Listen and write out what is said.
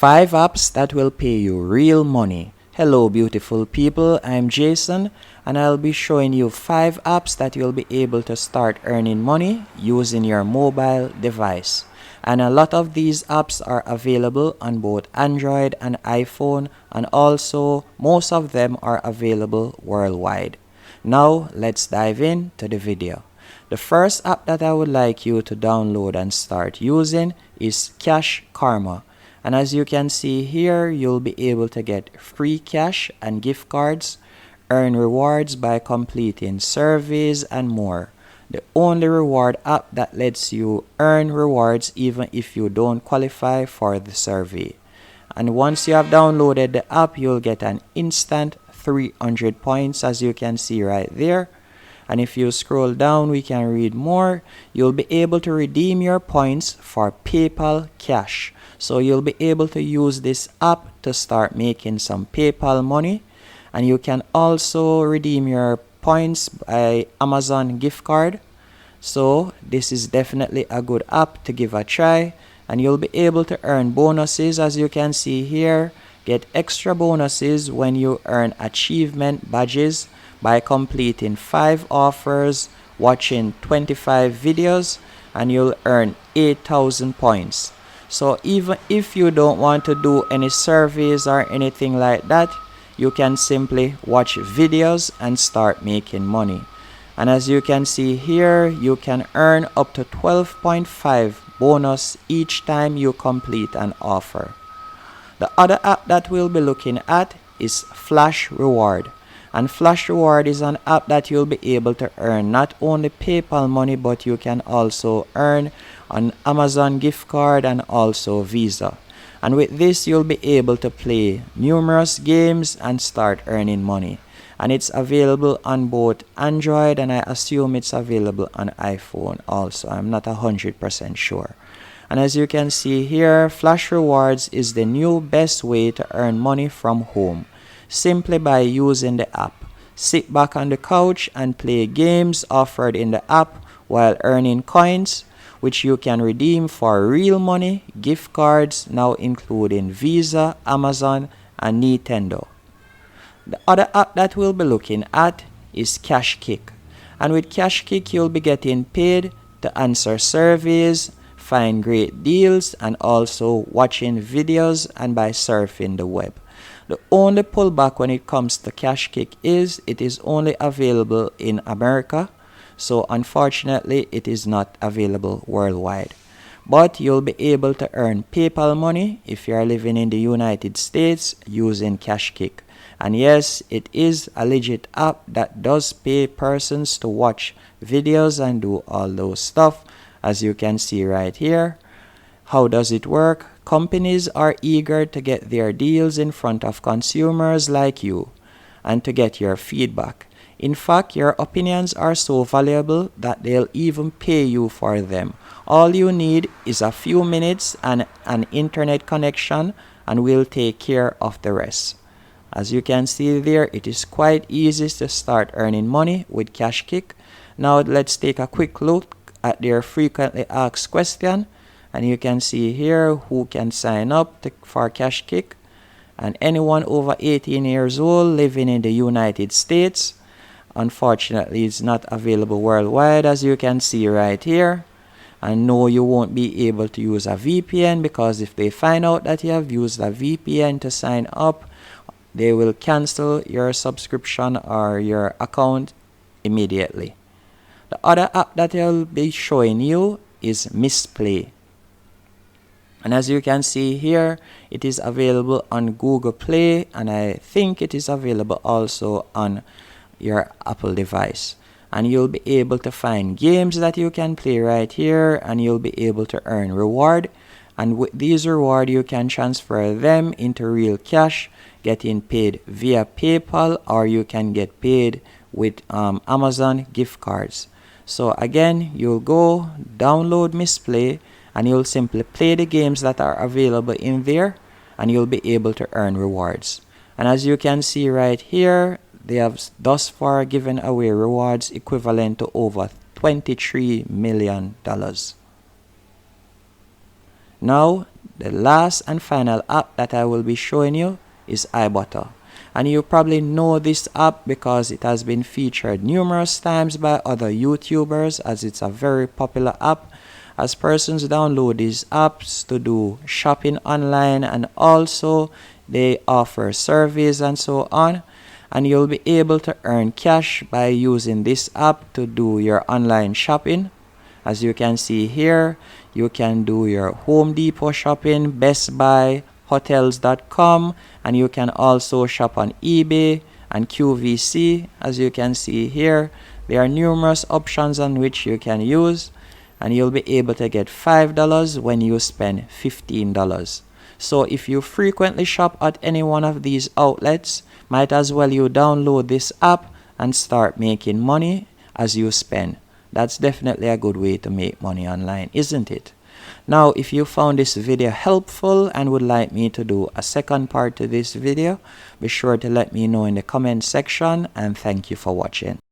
5 apps that will pay you real money. Hello beautiful people, I'm Jason and I'll be showing you 5 apps that you'll be able to start earning money using your mobile device. And a lot of these apps are available on both Android and iPhone, and also most of them are available worldwide. Now let's dive into the video. The first app that I would like you to download and start using is Cashkarma. And as you can see here, you'll be able to get free cash and gift cards, earn rewards by completing surveys, and more. The only reward app that lets you earn rewards even if you don't qualify for the survey. And once you have downloaded the app, you'll get an instant 300 points, as you can see right there. And if you scroll down, we can read more. You'll be able to redeem your points for PayPal cash. So you'll be able to use this app to start making some PayPal money. And you can also redeem your points by Amazon gift card. So this is definitely a good app to give a try. And you'll be able to earn bonuses, as you can see here. Get extra bonuses when you earn achievement badges by completing 5 offers, watching 25 videos, and you'll earn 8,000 points. So even if you don't want to do any surveys or anything like that, you can simply watch videos and start making money. And as you can see here, you can earn up to 12.5 bonus each time you complete an offer. The other app that we'll be looking at is Flash Reward. And Flash Reward is an app that you'll be able to earn not only PayPal money, but you can also earn an Amazon gift card and also Visa. And with this, you'll be able to play numerous games and start earning money. And it's available on both Android, and I assume it's available on iPhone also. I'm not 100% sure. And as you can see here, Flash Rewards is the new best way to earn money from home, simply by using the app. Sit back on the couch and play games offered in the app while earning coins, which you can redeem for real money, gift cards, now including Visa, Amazon, and Nintendo. The other app that we'll be looking at is kashkic. And with kashkic, you'll be getting paid to answer surveys, find great deals, and also watching videos and by surfing the web. The only pullback when it comes to kashkic is it is only available in America, so unfortunately it is not available worldwide. But you'll be able to earn PayPal money if you are living in the United States using kashkic. And yes, it is a legit app that does pay persons to watch videos and do all those stuff, as you can see right here. How does it work? Companies are eager to get their deals in front of consumers like you and to get your feedback. In fact, your opinions are so valuable that they'll even pay you for them. All you need is a few minutes and an internet connection, and we'll take care of the rest. As you can see there, it is quite easy to start earning money with kashkic. Now let's take a quick look at their frequently asked question. And you can see here who can sign up for kashkic. And anyone over 18 years old living in the United States. Unfortunately, it's not available worldwide, as you can see right here. And no, you won't be able to use a VPN, because if they find out that you have used a VPN to sign up, they will cancel your subscription or your account immediately. The other app that I'll be showing you is Mistplay. And as you can see here, it is available on Google Play, and I think it is available also on your Apple device. And you'll be able to find games that you can play right here, and you'll be able to earn reward. And with these reward, you can transfer them into real cash, getting paid via PayPal, or you can get paid with Amazon gift cards. So again, you'll go download Mistplay, and you'll simply play the games that are available in there, and you'll be able to earn rewards. And as you can see right here, they have thus far given away rewards equivalent to over $23 million. Now, the last and final app that I will be showing you is Ibotta. And you probably know this app because it has been featured numerous times by other YouTubers, as it's a very popular app, as persons download these apps to do shopping online, and also they offer surveys and so on. And you'll be able to earn cash by using this app to do your online shopping. As you can see here, you can do your Home Depot shopping, Best Buy, hotels.com, and you can also shop on eBay and QVC. As you can see here, there are numerous options on which you can use, and you'll be able to get $5 when you spend $15. So if you frequently shop at any one of these outlets, might as well you download this app and start making money as you spend. That's definitely a good way to make money online, isn't it? Now, if you found this video helpful and would like me to do a second part to this video, be sure to let me know in the comment section, and thank you for watching.